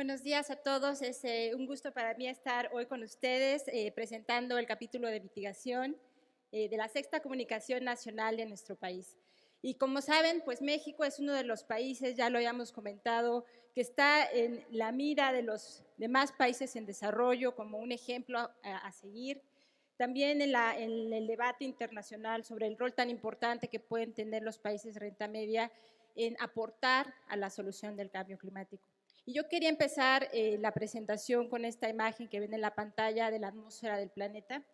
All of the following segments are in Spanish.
Buenos días a todos. Es un gusto para mí estar hoy con ustedes presentando el capítulo de mitigación de la Sexta Comunicación Nacional de nuestro país. Y como saben, pues México es uno de los países, ya lo habíamos comentado, que está en la mira de los demás países en desarrollo como un ejemplo a seguir. También en el debate internacional sobre el rol tan importante que pueden tener los países de renta media en aportar a la solución del cambio climático. Y yo quería empezar la presentación con esta imagen que ven en la pantalla de la atmósfera del planeta.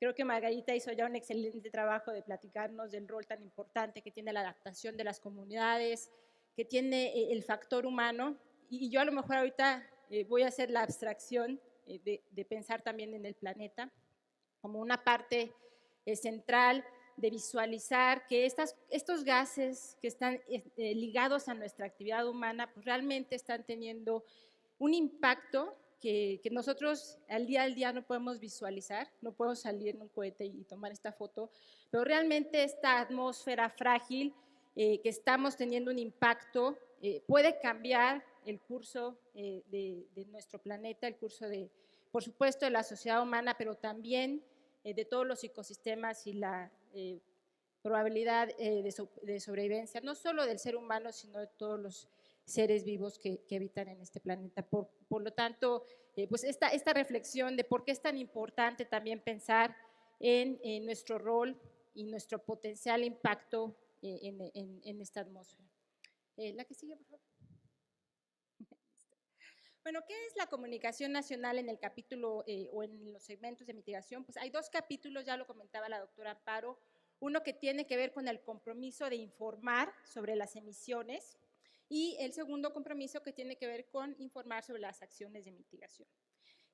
Creo que Margarita hizo ya un excelente trabajo de platicarnos del rol tan importante que tiene la adaptación de las comunidades, que tiene el factor humano. Y yo a lo mejor ahorita voy a hacer la abstracción de pensar también en el planeta como una parte central de visualizar que estos gases que están ligados a nuestra actividad humana, pues realmente están teniendo un impacto que nosotros al día no podemos visualizar, no podemos salir en un cohete y tomar esta foto, pero realmente esta atmósfera frágil que estamos teniendo un impacto puede cambiar el curso de nuestro planeta, el curso de, por supuesto, de la sociedad humana, pero también de todos los ecosistemas y la probabilidad de sobrevivencia, no solo del ser humano, sino de todos los seres vivos que habitan en este planeta. Por lo tanto, pues esta reflexión de por qué es tan importante también pensar en nuestro rol y nuestro potencial impacto en esta atmósfera. La que sigue, por favor. Bueno, ¿qué es la comunicación nacional en el capítulo o en los segmentos de mitigación? Pues hay dos capítulos, ya lo comentaba la doctora Amparo, uno que tiene que ver con el compromiso de informar sobre las emisiones y el segundo compromiso que tiene que ver con informar sobre las acciones de mitigación.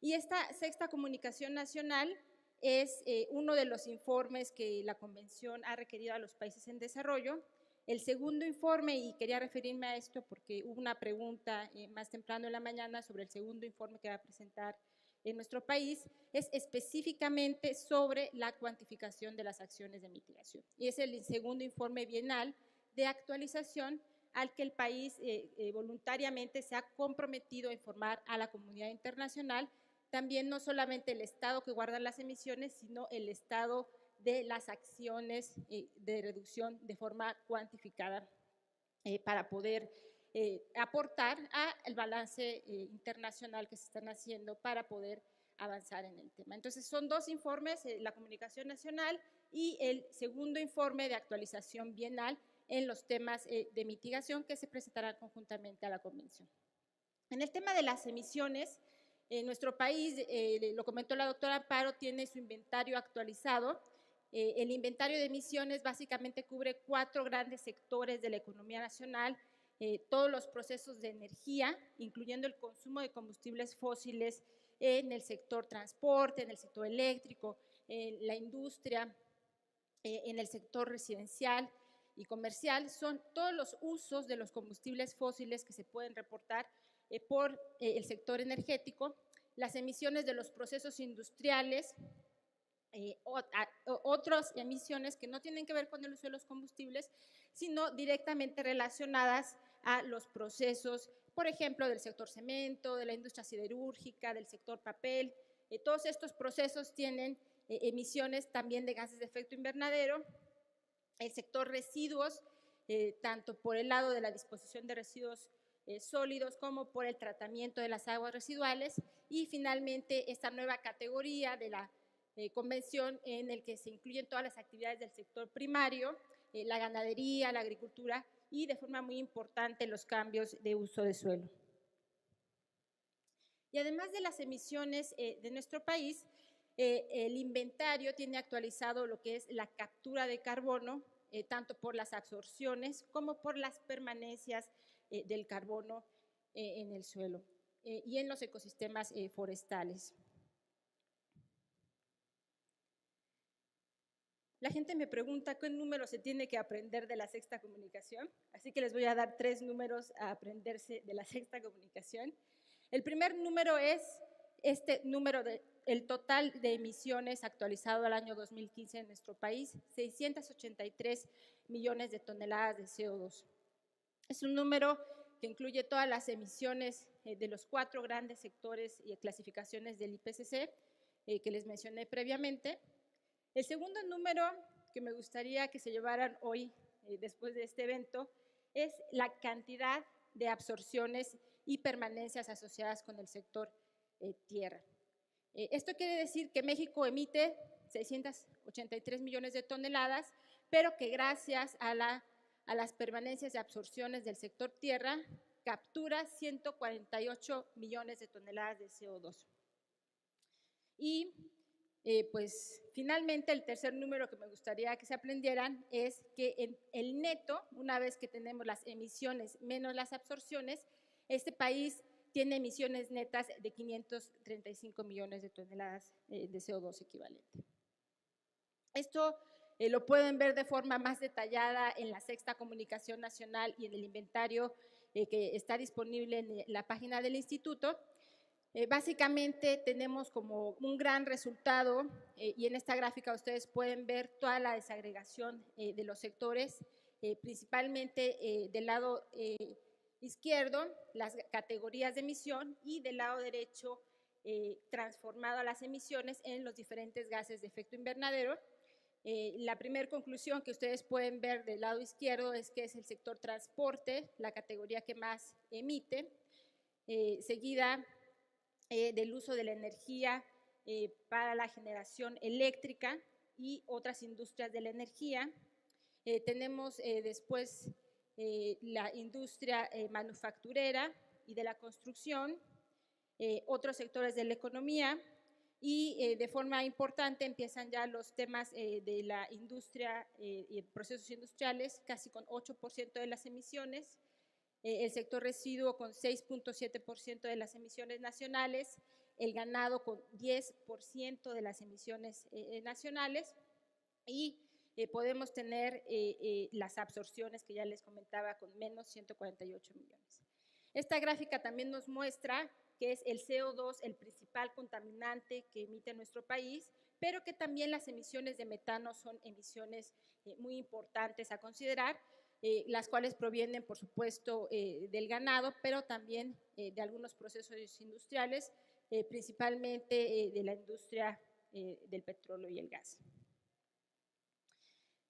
Y esta sexta comunicación nacional es uno de los informes que la Convención ha requerido a los países en desarrollo. El segundo informe, y quería referirme a esto porque hubo una pregunta más temprano en la mañana sobre el segundo informe que va a presentar en nuestro país, es específicamente sobre la cuantificación de las acciones de mitigación. Y es el segundo informe bienal de actualización al que el país voluntariamente se ha comprometido a informar a la comunidad internacional, también no solamente el estado que guarda las emisiones, sino el estado de las acciones de reducción de forma cuantificada para poder aportar al balance internacional que se están haciendo para poder avanzar en el tema. Entonces, son dos informes, la comunicación nacional y el segundo informe de actualización bienal en los temas de mitigación que se presentarán conjuntamente a la Convención. En el tema de las emisiones, nuestro país, lo comentó la doctora Amparo, tiene su inventario actualizado. El inventario de emisiones básicamente cubre 4 grandes sectores de la economía nacional, todos los procesos de energía, incluyendo el consumo de combustibles fósiles en el sector transporte, en el sector eléctrico, en la industria, en el sector residencial y comercial. Son todos los usos de los combustibles fósiles que se pueden reportar por el sector energético, las emisiones de los procesos industriales, otras emisiones que no tienen que ver con el uso de los combustibles, sino directamente relacionadas a los procesos, por ejemplo, del sector cemento, de la industria siderúrgica, del sector papel. Todos estos procesos tienen emisiones también de gases de efecto invernadero. El sector residuos, tanto por el lado de la disposición de residuos sólidos como por el tratamiento de las aguas residuales, y finalmente esta nueva categoría de la convención en el que se incluyen todas las actividades del sector primario, la ganadería, la agricultura y de forma muy importante los cambios de uso de suelo. Y además de las emisiones de nuestro país, el inventario tiene actualizado lo que es la captura de carbono, tanto por las absorciones como por las permanencias del carbono en el suelo y en los ecosistemas forestales. La gente me pregunta qué número se tiene que aprender de la sexta comunicación, así que les voy a dar 3 números a aprenderse de la sexta comunicación. El primer número es este número el total de emisiones actualizado al año 2015 en nuestro país, 683 millones de toneladas de CO2. Es un número que incluye todas las emisiones de los 4 grandes sectores y clasificaciones del IPCC que les mencioné previamente. El segundo número que me gustaría que se llevaran hoy, después de este evento, es la cantidad de absorciones y permanencias asociadas con el sector tierra. Esto quiere decir que México emite 683 millones de toneladas, pero que gracias a las permanencias y absorciones del sector tierra, captura 148 millones de toneladas de CO2. Y pues finalmente el tercer número que me gustaría que se aprendieran es que en el neto, una vez que tenemos las emisiones menos las absorciones, este país tiene emisiones netas de 535 millones de toneladas de CO2 equivalente. Esto lo pueden ver de forma más detallada en la sexta comunicación nacional y en el inventario que está disponible en la página del instituto. Básicamente tenemos como un gran resultado y en esta gráfica ustedes pueden ver toda la desagregación de los sectores, principalmente del lado izquierdo, las categorías de emisión y del lado derecho transformado a las emisiones en los diferentes gases de efecto invernadero. La primera conclusión que ustedes pueden ver del lado izquierdo es que es el sector transporte, la categoría que más emite, seguida del uso de la energía para la generación eléctrica y otras industrias de la energía. Tenemos después la industria manufacturera y de la construcción, otros sectores de la economía y de forma importante empiezan ya los temas de la industria y procesos industriales, casi con 8% de las emisiones, el sector residuo con 6.7% de las emisiones nacionales, el ganado con 10% de las emisiones nacionales y podemos tener las absorciones que ya les comentaba con menos 148 millones. Esta gráfica también nos muestra que es el CO2 el principal contaminante que emite nuestro país, pero que también las emisiones de metano son emisiones muy importantes a considerar, las cuales provienen, por supuesto, del ganado, pero también de algunos procesos industriales, principalmente de la industria del petróleo y el gas.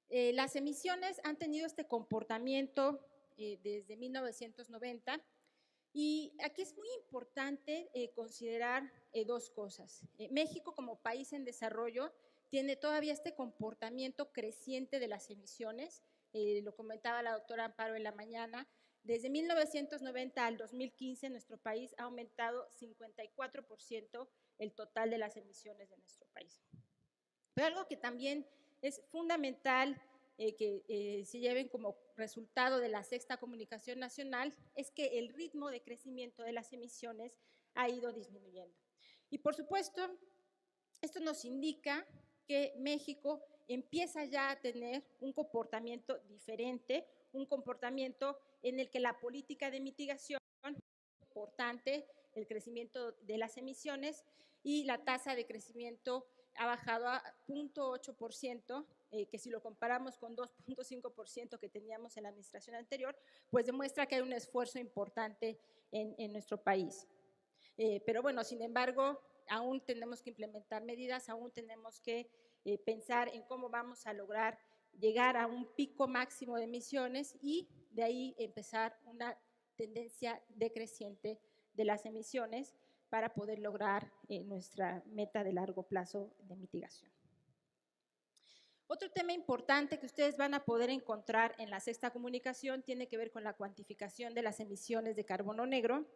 Las emisiones han tenido este comportamiento desde 1990 y aquí es muy importante considerar dos cosas. México como país en desarrollo tiene todavía este comportamiento creciente de las emisiones, lo comentaba la doctora Amparo en la mañana, desde 1990 al 2015 nuestro país ha aumentado 54% el total de las emisiones de nuestro país. Pero algo que también es fundamental que se lleven como resultado de la sexta comunicación nacional es que el ritmo de crecimiento de las emisiones ha ido disminuyendo. Y por supuesto, esto nos indica que México empieza ya a tener un comportamiento diferente, un comportamiento en el que la política de mitigación es importante, el crecimiento de las emisiones y la tasa de crecimiento ha bajado a 0.8%, que si lo comparamos con 2.5% que teníamos en la administración anterior, pues demuestra que hay un esfuerzo importante en nuestro país. Pero bueno, sin embargo, aún tenemos que implementar medidas, aún tenemos que pensar en cómo vamos a lograr llegar a un pico máximo de emisiones y de ahí empezar una tendencia decreciente de las emisiones para poder lograr nuestra meta de largo plazo de mitigación. Otro tema importante que ustedes van a poder encontrar en la sexta comunicación tiene que ver con la cuantificación de las emisiones de carbono negro.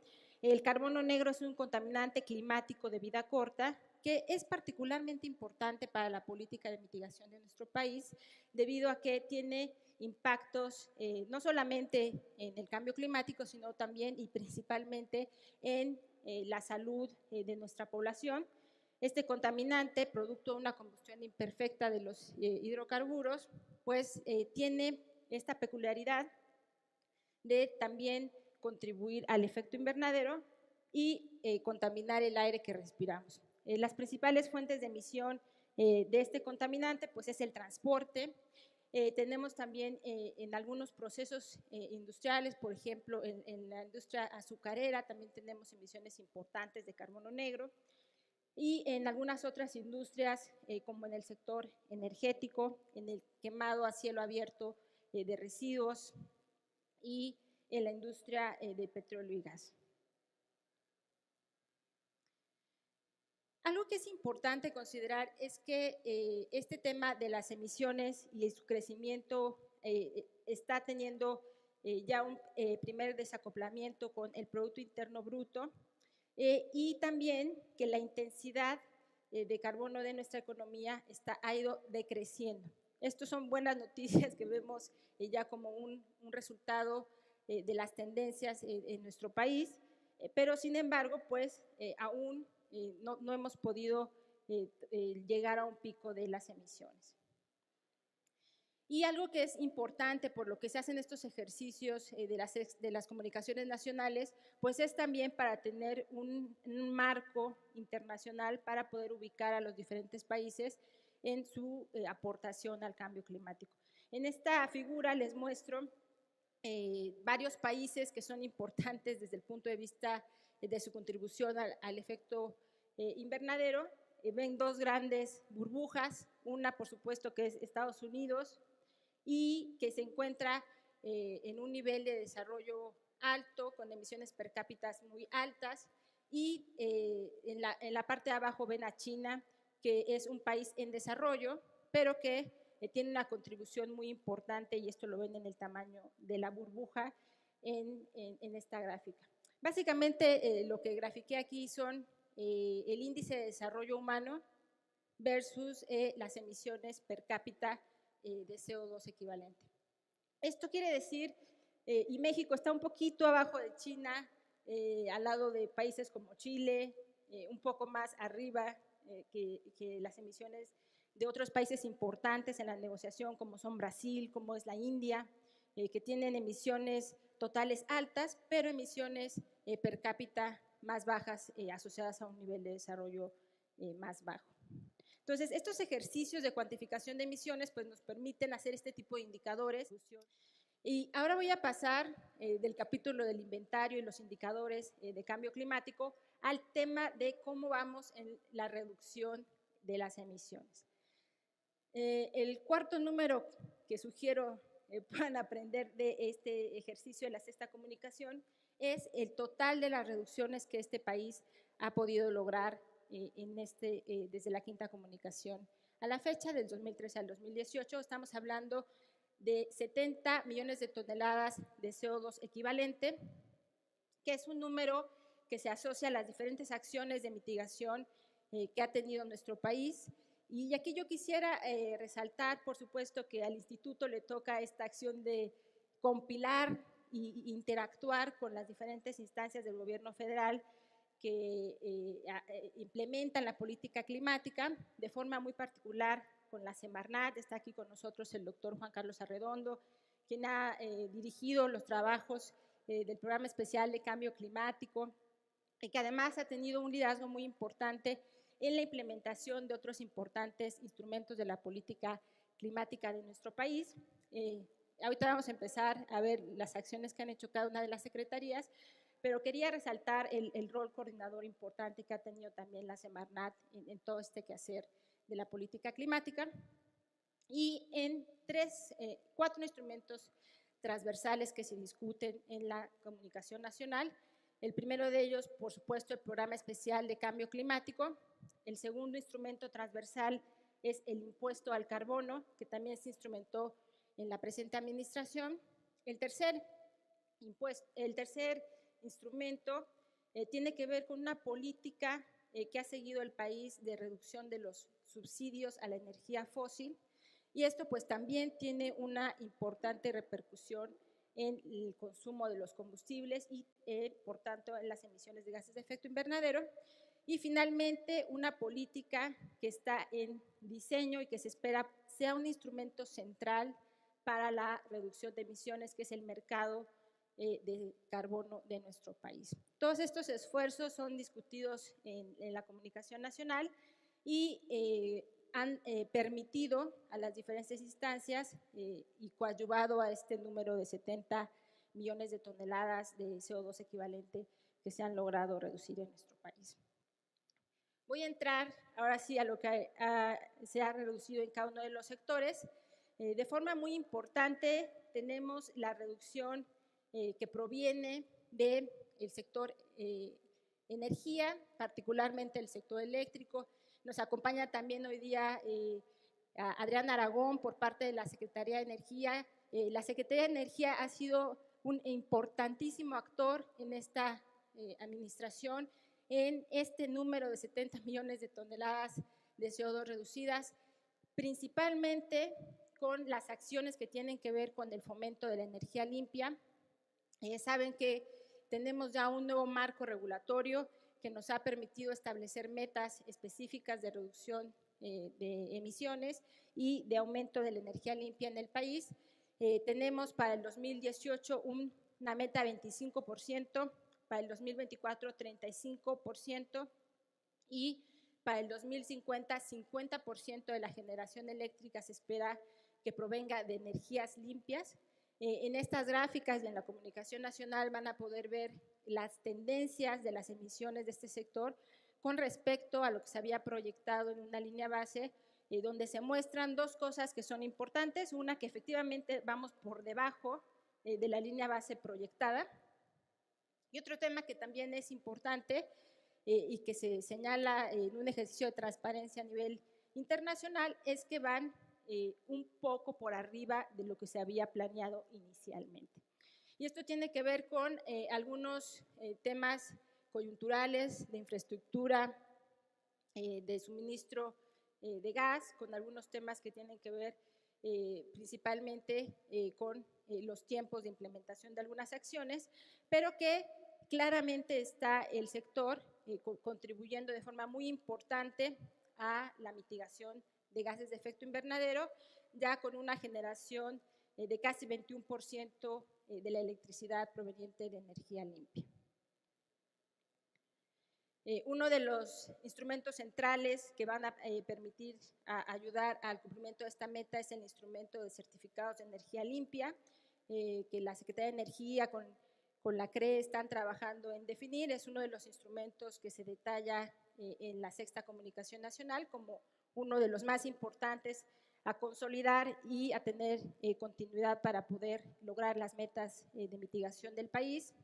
El carbono negro es un contaminante climático de vida corta que es particularmente importante para la política de mitigación de nuestro país debido a que tiene impactos no solamente en el cambio climático, sino también y principalmente en la salud de nuestra población. Este contaminante, producto de una combustión imperfecta de los hidrocarburos, pues tiene esta peculiaridad de también contribuir al efecto invernadero y contaminar el aire que respiramos. Las principales fuentes de emisión de este contaminante pues es el transporte, Tenemos también en algunos procesos industriales, por ejemplo, en la industria azucarera, también tenemos emisiones importantes de carbono negro, y en algunas otras industrias, como en el sector energético, en el quemado a cielo abierto de residuos y en la industria de petróleo y gas. Algo que es importante considerar es que este tema de las emisiones y su crecimiento está teniendo ya un primer desacoplamiento con el Producto Interno Bruto y también que la intensidad de carbono de nuestra economía ha ido decreciendo. Estas son buenas noticias que vemos ya como un resultado de las tendencias en nuestro país, pero sin embargo, pues aún no hemos podido llegar a un pico de las emisiones. Y algo que es importante por lo que se hacen estos ejercicios de las comunicaciones nacionales, pues es también para tener un marco internacional para poder ubicar a los diferentes países en su aportación al cambio climático. En esta figura les muestro varios países que son importantes desde el punto de vista de su contribución al efecto invernadero. Ven dos grandes burbujas, una por supuesto que es Estados Unidos y que se encuentra en un nivel de desarrollo alto, con emisiones per cápita muy altas, y en la parte de abajo ven a China, que es un país en desarrollo, pero que tiene una contribución muy importante, y esto lo ven en el tamaño de la burbuja en esta gráfica. Básicamente lo que grafiqué aquí son el índice de desarrollo humano versus las emisiones per cápita de CO2 equivalente. Esto quiere decir, y México está un poquito abajo de China, al lado de países como Chile, un poco más arriba que las emisiones de otros países importantes en la negociación, como son Brasil, como es la India, que tienen emisiones totales altas, pero emisiones per cápita más bajas asociadas a un nivel de desarrollo más bajo. Entonces, estos ejercicios de cuantificación de emisiones pues, nos permiten hacer este tipo de indicadores. Y ahora voy a pasar del capítulo del inventario y los indicadores de cambio climático al tema de cómo vamos en la reducción de las emisiones. El cuarto número que sugiero puedan aprender de este ejercicio de la sexta comunicación es el total de las reducciones que este país ha podido lograr desde la quinta comunicación. A la fecha del 2013 al 2018 estamos hablando de 70 millones de toneladas de CO2 equivalente, que es un número que se asocia a las diferentes acciones de mitigación que ha tenido nuestro país. Y aquí yo quisiera resaltar, por supuesto, que al instituto le toca esta acción de compilar e interactuar con las diferentes instancias del gobierno federal que implementan la política climática, de forma muy particular con la Semarnat. Está aquí con nosotros el doctor Juan Carlos Arredondo, quien ha dirigido los trabajos del Programa Especial de Cambio Climático, y que además ha tenido un liderazgo muy importante en la implementación de otros importantes instrumentos de la política climática de nuestro país. Ahorita vamos a empezar a ver las acciones que han hecho cada una de las secretarías, pero quería resaltar el rol coordinador importante que ha tenido también la Semarnat en todo este quehacer de la política climática, y en cuatro instrumentos transversales que se discuten en la comunicación nacional. El primero de ellos, por supuesto, el Programa Especial de Cambio Climático. El segundo instrumento transversal es el impuesto al carbono, que también se instrumentó en la presente administración. El tercer instrumento tiene que ver con una política que ha seguido el país de reducción de los subsidios a la energía fósil, y esto pues también tiene una importante repercusión en el consumo de los combustibles y por tanto en las emisiones de gases de efecto invernadero. Y finalmente una política que está en diseño y que se espera sea un instrumento central para la reducción de emisiones, que es el mercado de carbono de nuestro país. Todos estos esfuerzos son discutidos en la comunicación nacional, y han permitido a las diferentes instancias y coadyuvado a este número de 70 millones de toneladas de CO2 equivalente que se han logrado reducir en nuestro país. Voy a entrar ahora sí a lo que se ha reducido en cada uno de los sectores. De forma muy importante tenemos la reducción que proviene del sector energía, particularmente el sector eléctrico. Nos acompaña también hoy día Adrián Aragón por parte de la Secretaría de Energía. La Secretaría de Energía ha sido un importantísimo actor en esta administración, en este número de 70 millones de toneladas de CO2 reducidas, principalmente con las acciones que tienen que ver con el fomento de la energía limpia. Saben que tenemos ya un nuevo marco regulatorio que nos ha permitido establecer metas específicas de reducción de emisiones y de aumento de la energía limpia en el país. Tenemos para el 2018 una meta de 25%, para el 2024 35% y para el 2050 50% de la generación eléctrica se espera que provenga de energías limpias. En estas gráficas y en la comunicación nacional van a poder ver las tendencias de las emisiones de este sector con respecto a lo que se había proyectado en una línea base, donde se muestran dos cosas que son importantes. Una, que efectivamente vamos por debajo de la línea base proyectada. Y otro tema que también es importante y que se señala en un ejercicio de transparencia a nivel internacional es que van un poco por arriba de lo que se había planeado inicialmente. Y esto tiene que ver con algunos temas coyunturales de infraestructura, de suministro de gas, con algunos temas que tienen que ver principalmente con los tiempos de implementación de algunas acciones, pero que claramente está el sector contribuyendo de forma muy importante a la mitigación de gases de efecto invernadero, ya con una generación de casi 21% de la electricidad proveniente de energía limpia. Uno de los instrumentos centrales que van a permitir ayudar al cumplimiento de esta meta es el instrumento de certificados de energía limpia, que la Secretaría de Energía con la CRE están trabajando en definir. Es uno de los instrumentos que se detalla en la Sexta Comunicación Nacional como uno de los más importantes a consolidar y a tener continuidad para poder lograr las metas de mitigación del país.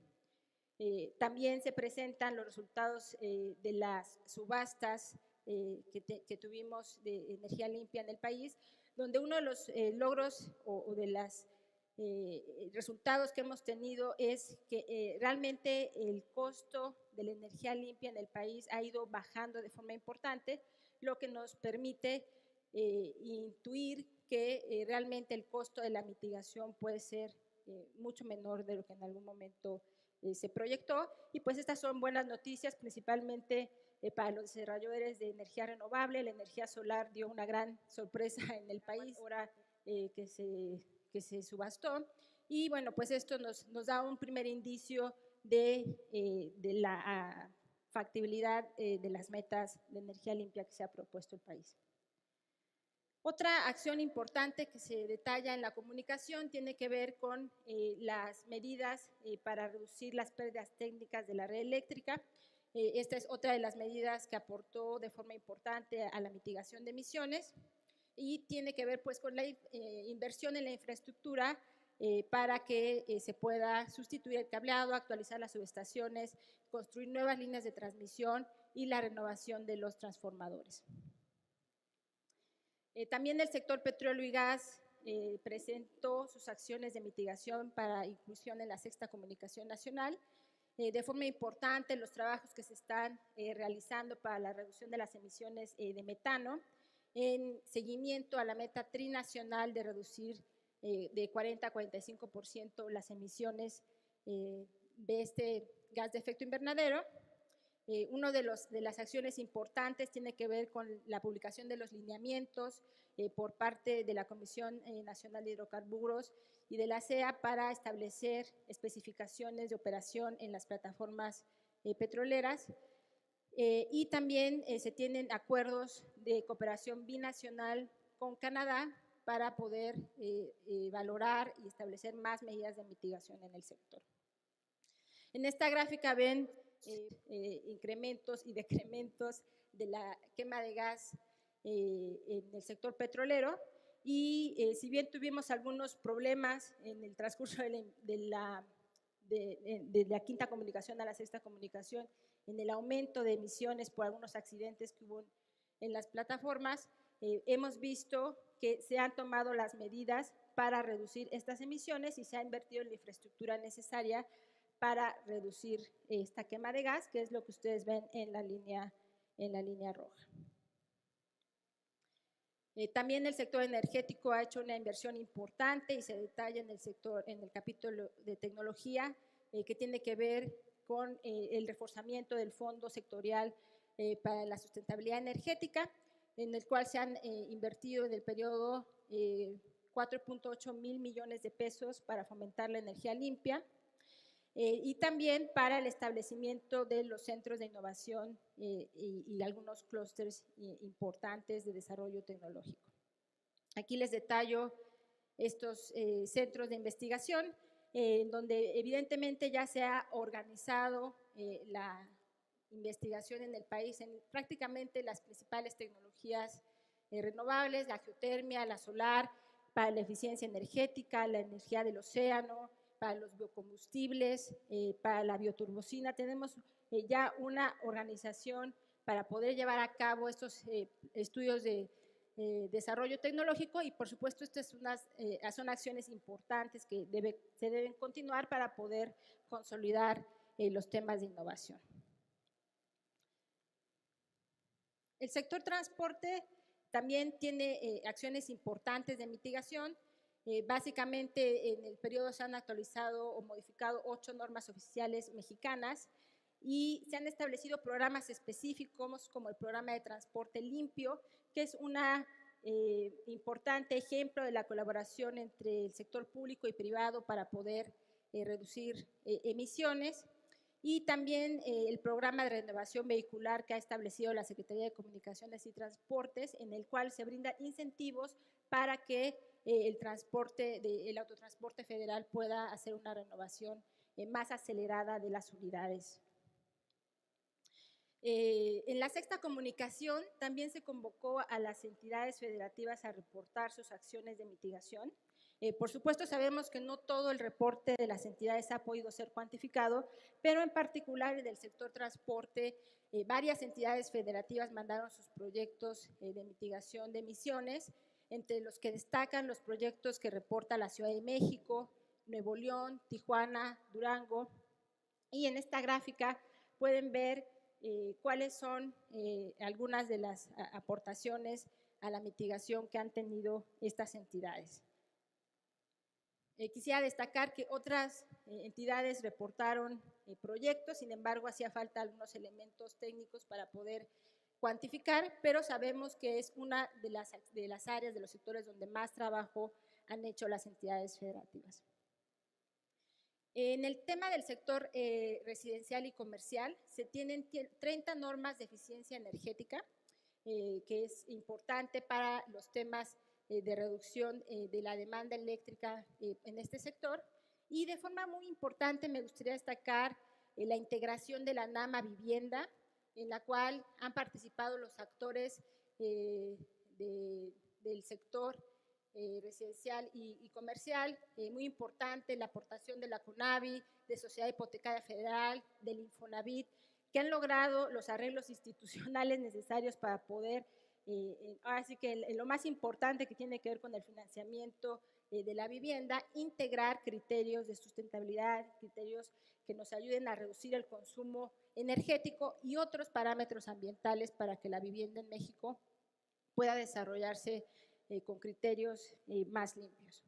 También se presentan los resultados de las subastas que tuvimos de energía limpia en el país, donde uno de los logros o de los resultados que hemos tenido es que realmente el costo de la energía limpia en el país ha ido bajando de forma importante, lo que nos permite intuir que realmente el costo de la mitigación puede ser mucho menor de lo que en algún momento se proyectó. Y pues estas son buenas noticias, principalmente para los desarrolladores de energía renovable. La energía solar dio una gran sorpresa en el país ahora que se subastó. Y bueno, pues esto nos da un primer indicio de la factibilidad de las metas de energía limpia que se ha propuesto el país. Otra acción importante que se detalla en la comunicación tiene que ver con las medidas para reducir las pérdidas técnicas de la red eléctrica. Esta es otra de las medidas que aportó de forma importante a la mitigación de emisiones y tiene que ver pues con la inversión en la infraestructura para que se pueda sustituir el cableado, actualizar las subestaciones, construir nuevas líneas de transmisión y la renovación de los transformadores. También el sector petróleo y gas presentó sus acciones de mitigación para inclusión en la Sexta Comunicación Nacional. De forma importante, los trabajos que se están realizando para la reducción de las emisiones de metano, en seguimiento a la meta trinacional de reducir de 40 a 45% las emisiones de este gas de efecto invernadero. Una de las acciones importantes tiene que ver con la publicación de los lineamientos por parte de la Comisión Nacional de Hidrocarburos y de la CEA para establecer especificaciones de operación en las plataformas petroleras. Y también se tienen acuerdos de cooperación binacional con Canadá para poder valorar y establecer más medidas de mitigación en el sector. En esta gráfica ven incrementos y decrementos de la quema de gas en el sector petrolero, y si bien tuvimos algunos problemas en el transcurso de la quinta comunicación a la sexta comunicación, en el aumento de emisiones por algunos accidentes que hubo en las plataformas, hemos visto que se han tomado las medidas para reducir estas emisiones y se ha invertido en la infraestructura necesaria para reducir esta quema de gas, que es lo que ustedes ven en la línea roja. También el sector energético ha hecho una inversión importante y se detalla en el capítulo de tecnología, que tiene que ver con el reforzamiento del Fondo Sectorial para la Sustentabilidad Energética, en el cual se han invertido en el periodo 4.8 mil millones de pesos para fomentar la energía limpia, y también para el establecimiento de los centros de innovación y algunos clústeres importantes de desarrollo tecnológico. Aquí les detallo estos centros de investigación, donde evidentemente ya se ha organizado la investigación en el país en prácticamente las principales tecnologías renovables, la geotermia, la solar, para la eficiencia energética, la energía del océano, para los biocombustibles, para la bioturbocina. Tenemos ya una organización para poder llevar a cabo estos estudios de desarrollo tecnológico, y por supuesto estas son acciones importantes que se deben continuar para poder consolidar los temas de innovación. El sector transporte también tiene acciones importantes de mitigación. Básicamente en el periodo se han actualizado o modificado 8 normas oficiales mexicanas y se han establecido programas específicos como el programa de transporte limpio, que es un importante ejemplo de la colaboración entre el sector público y privado para poder reducir emisiones, y también el programa de renovación vehicular que ha establecido la Secretaría de Comunicaciones y Transportes, en el cual se brindan incentivos para que el autotransporte federal pueda hacer una renovación más acelerada de las unidades. En la sexta comunicación también se convocó a las entidades federativas a reportar sus acciones de mitigación. Por supuesto, sabemos que no todo el reporte de las entidades ha podido ser cuantificado, pero en particular en el sector transporte, varias entidades federativas mandaron sus proyectos de mitigación de emisiones, entre los que destacan los proyectos que reporta la Ciudad de México, Nuevo León, Tijuana, Durango. Y en esta gráfica pueden ver cuáles son algunas de las aportaciones a la mitigación que han tenido estas entidades. Quisiera destacar que otras entidades reportaron proyectos, sin embargo, hacía falta algunos elementos técnicos para poder cuantificar, pero sabemos que es una de las áreas, de los sectores donde más trabajo han hecho las entidades federativas. En el tema del sector residencial y comercial, se tienen 30 normas de eficiencia energética, que es importante para los temas de reducción de la demanda eléctrica en este sector. Y de forma muy importante me gustaría destacar la integración de la NAMA Vivienda, en la cual han participado los actores del sector residencial y comercial. Muy importante la aportación de la CONAVI, de Sociedad Hipotecaria Federal, del Infonavit, que han logrado los arreglos institucionales necesarios para poder, ahora sí que lo más importante que tiene que ver con el financiamiento de la vivienda, integrar criterios de sustentabilidad, criterios que nos ayuden a reducir el consumo energético y otros parámetros ambientales para que la vivienda en México pueda desarrollarse con criterios más limpios.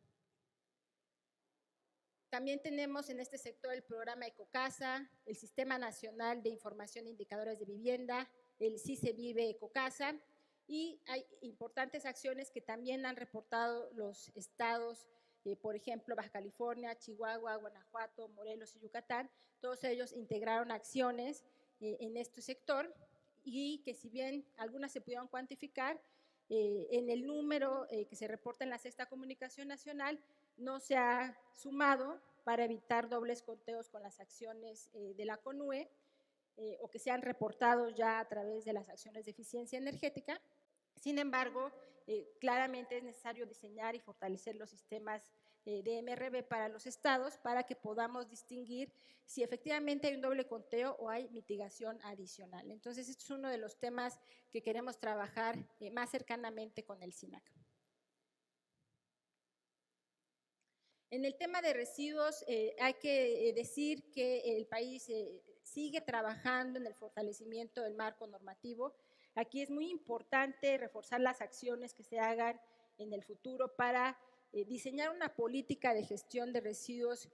También tenemos en este sector el programa Ecocasa, el Sistema Nacional de Información e Indicadores de Vivienda, el CICEVIVE Ecocasa, y hay importantes acciones que también han reportado los estados, por ejemplo, Baja California, Chihuahua, Guanajuato, Morelos y Yucatán. Todos ellos integraron acciones en este sector. y que si bien algunas se pudieron cuantificar, en el número que se reporta en la Sexta Comunicación Nacional no se ha sumado para evitar dobles conteos con las acciones de la CONUE o que se han reportado ya a través de las acciones de eficiencia energética. Sin embargo, claramente es necesario diseñar y fortalecer los sistemas de MRV para los estados para que podamos distinguir si efectivamente hay un doble conteo o hay mitigación adicional. Entonces, este es uno de los temas que queremos trabajar más cercanamente con el SINAC. En el tema de residuos, hay que decir que el país sigue trabajando en el fortalecimiento del marco normativo. Aquí es muy importante reforzar las acciones que se hagan en el futuro para diseñar una política de gestión de residuos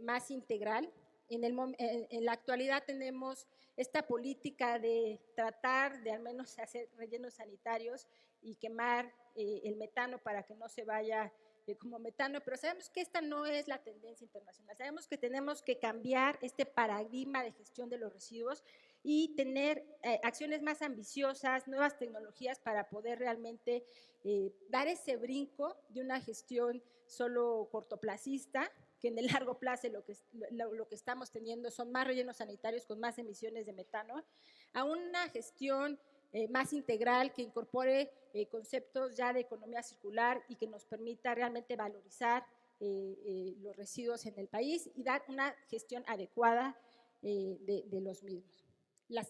más integral. En la actualidad tenemos esta política de tratar de al menos hacer rellenos sanitarios y quemar el metano para que no se vaya como metano, pero sabemos que esta no es la tendencia internacional. Sabemos que tenemos que cambiar este paradigma de gestión de los residuos y tener acciones más ambiciosas, nuevas tecnologías para poder realmente dar ese brinco de una gestión solo cortoplacista, que en el largo plazo lo que estamos teniendo son más rellenos sanitarios con más emisiones de metano, a una gestión más integral que incorpore conceptos ya de economía circular y que nos permita realmente valorizar los residuos en el país y dar una gestión adecuada de los mismos.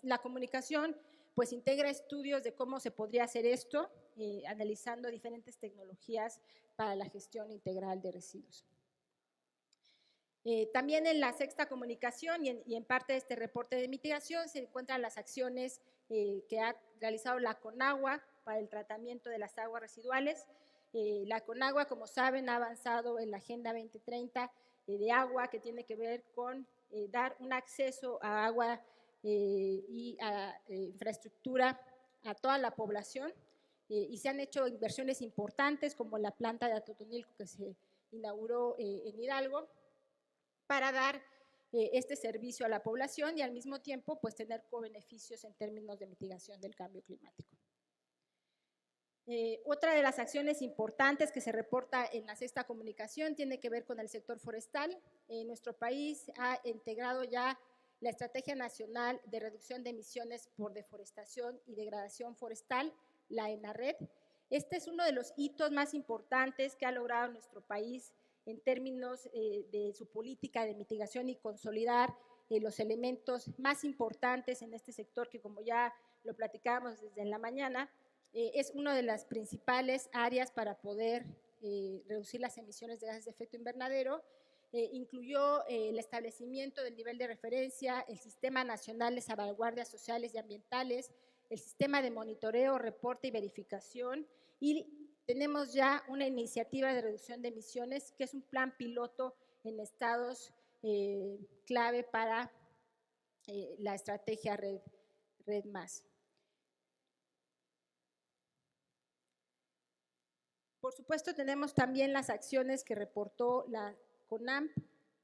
La comunicación pues integra estudios de cómo se podría hacer esto, analizando diferentes tecnologías para la gestión integral de residuos. También en la Sexta Comunicación y en parte de este reporte de mitigación se encuentran las acciones que ha realizado la CONAGUA para el tratamiento de las aguas residuales. La CONAGUA, como saben, ha avanzado en la Agenda 2030 de agua, que tiene que ver con dar un acceso a agua y a infraestructura a toda la población. Y se han hecho inversiones importantes, como la planta de Atotonilco que se inauguró en Hidalgo, para dar este servicio a la población y al mismo tiempo pues tener co-beneficios en términos de mitigación del cambio climático. Otra de las acciones importantes que se reporta en la Sexta Comunicación tiene que ver con el sector forestal. Nuestro país ha integrado ya la Estrategia Nacional de Reducción de Emisiones por Deforestación y Degradación Forestal, la ENARRED. Este es uno de los hitos más importantes que ha logrado nuestro país en términos de su política de mitigación y consolidar los elementos más importantes en este sector que, como ya lo platicábamos desde la mañana, es una de las principales áreas para poder reducir las emisiones de gases de efecto invernadero. Incluyó el establecimiento del nivel de referencia, el Sistema Nacional de Salvaguardias Sociales y Ambientales, el Sistema de Monitoreo, Reporte y Verificación, y tenemos ya una iniciativa de reducción de emisiones que es un plan piloto en estados clave para la estrategia Red Más. Por supuesto, tenemos también las acciones que reportó la CONAMP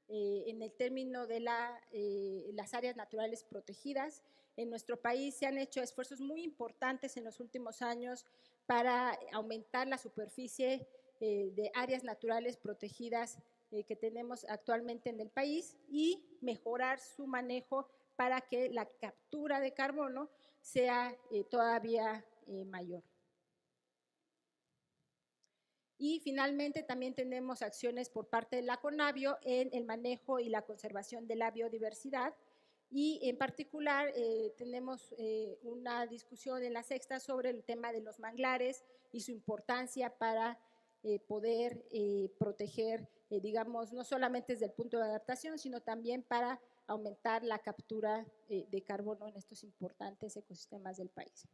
en el término de las áreas naturales protegidas. En nuestro país se han hecho esfuerzos muy importantes en los últimos años para aumentar la superficie de áreas naturales protegidas que tenemos actualmente en el país y mejorar su manejo para que la captura de carbono sea todavía mayor. Y finalmente también tenemos acciones por parte de la CONABIO en el manejo y la conservación de la biodiversidad. Y en particular tenemos una discusión en la Sexta sobre el tema de los manglares y su importancia para poder proteger, digamos, no solamente desde el punto de adaptación, sino también para aumentar la captura de carbono en estos importantes ecosistemas del país.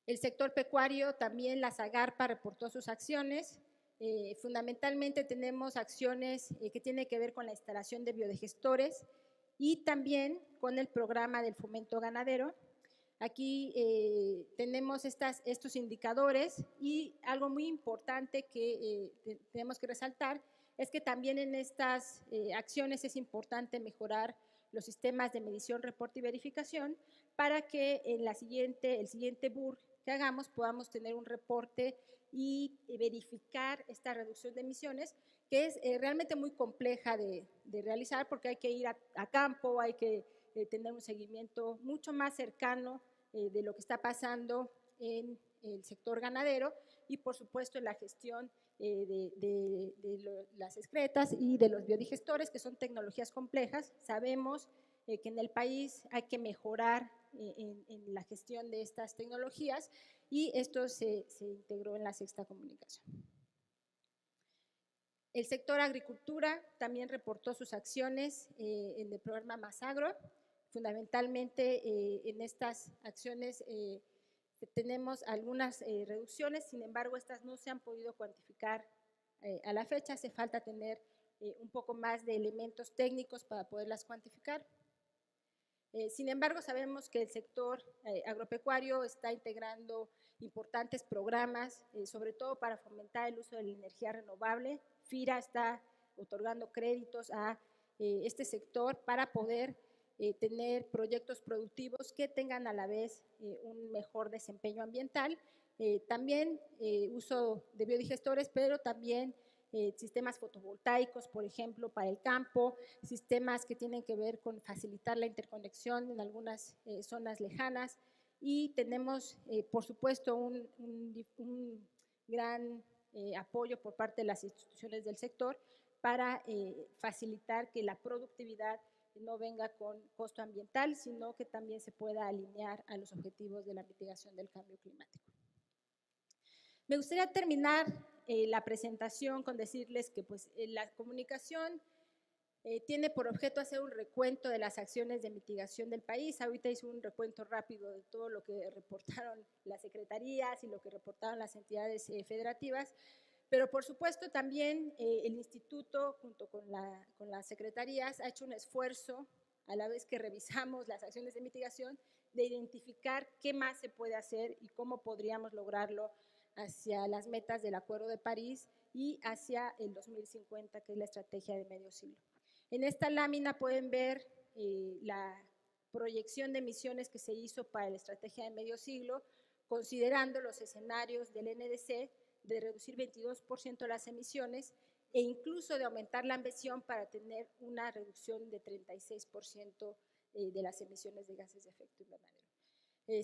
El sector pecuario, también la SAGARPA reportó sus acciones. Fundamentalmente tenemos acciones que tienen que ver con la instalación de biodigestores y también con el programa del fomento ganadero. Aquí tenemos estos indicadores y algo muy importante que tenemos que resaltar es que también en estas acciones es importante mejorar los sistemas de medición, reporte y verificación para que en el siguiente BUR que hagamos podamos tener un reporte y verificar esta reducción de emisiones, que es realmente muy compleja de realizar porque hay que ir a campo, hay que tener un seguimiento mucho más cercano de lo que está pasando en el sector ganadero y, por supuesto, en la gestión de las excretas y de los biodigestores, que son tecnologías complejas. Sabemos que en el país hay que mejorar en la gestión de estas tecnologías y esto se integró en la sexta comunicación. El sector agricultura también reportó sus acciones en el programa Masagro. Fundamentalmente en estas acciones tenemos algunas reducciones, sin embargo, estas no se han podido cuantificar a la fecha. Hace falta tener un poco más de elementos técnicos para poderlas cuantificar. Sin embargo, sabemos que el sector agropecuario está integrando importantes programas, sobre todo para fomentar el uso de la energía renovable. FIRA está otorgando créditos a este sector para poder tener proyectos productivos que tengan a la vez un mejor desempeño ambiental. También uso de biodigestores, pero también sistemas fotovoltaicos, por ejemplo, para el campo, sistemas que tienen que ver con facilitar la interconexión en algunas zonas lejanas, y tenemos, por supuesto, un gran apoyo por parte de las instituciones del sector para facilitar que la productividad no venga con costo ambiental, sino que también se pueda alinear a los objetivos de la mitigación del cambio climático. Me gustaría terminar la presentación con decirles que pues, la comunicación tiene por objeto hacer un recuento de las acciones de mitigación del país. Ahorita hice un recuento rápido de todo lo que reportaron las secretarías y lo que reportaron las entidades federativas, pero por supuesto también el instituto junto con las secretarías ha hecho un esfuerzo, a la vez que revisamos las acciones de mitigación, de identificar qué más se puede hacer y cómo podríamos lograrlo hacia las metas del Acuerdo de París y hacia el 2050, que es la estrategia de medio siglo. En esta lámina pueden ver la proyección de emisiones que se hizo para la estrategia de medio siglo, considerando los escenarios del NDC de reducir 22% las emisiones e incluso de aumentar la ambición para tener una reducción de 36% de las emisiones de gases de efecto invernadero.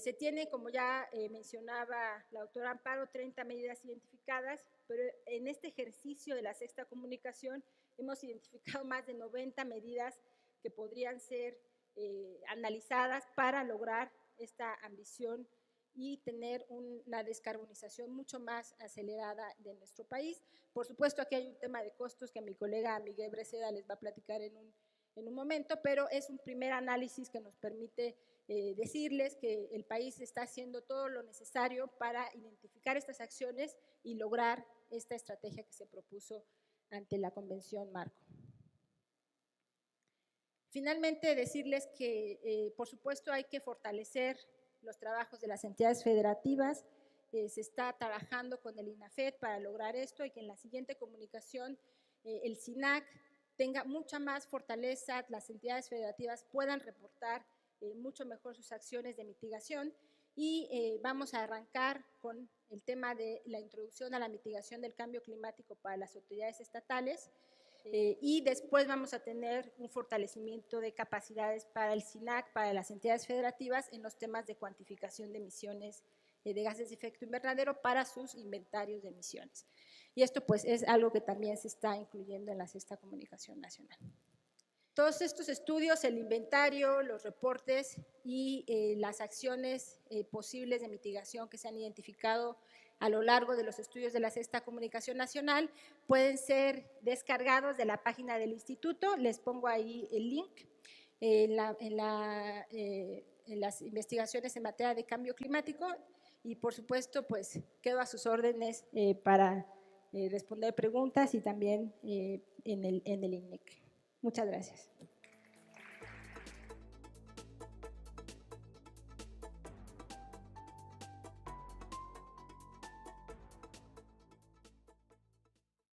Se tiene, como ya mencionaba la doctora Amparo, 30 medidas identificadas, pero en este ejercicio de la sexta comunicación hemos identificado más de 90 medidas que podrían ser analizadas para lograr esta ambición y tener una descarbonización mucho más acelerada de nuestro país. Por supuesto, aquí hay un tema de costos que mi colega Miguel Breceda les va a platicar en un momento, pero es un primer análisis que nos permite decirles que el país está haciendo todo lo necesario para identificar estas acciones y lograr esta estrategia que se propuso ante la Convención Marco. Finalmente, decirles que, por supuesto, hay que fortalecer los trabajos de las entidades federativas. Se está trabajando con el INAFED para lograr esto y que en la siguiente comunicación el SINAC tenga mucha más fortaleza, las entidades federativas puedan reportar mucho mejor sus acciones de mitigación y vamos a arrancar con el tema de la introducción a la mitigación del cambio climático para las autoridades estatales y después vamos a tener un fortalecimiento de capacidades para el SINAC, para las entidades federativas en los temas de cuantificación de emisiones de gases de efecto invernadero para sus inventarios de emisiones. Y esto pues es algo que también se está incluyendo en la sexta comunicación nacional. Todos estos estudios, el inventario, los reportes y las acciones posibles de mitigación que se han identificado a lo largo de los estudios de la sexta comunicación nacional pueden ser descargados de la página del instituto. Les pongo ahí el link en las investigaciones en materia de cambio climático y por supuesto pues quedo a sus órdenes para responder preguntas y también en el INEC. Muchas gracias.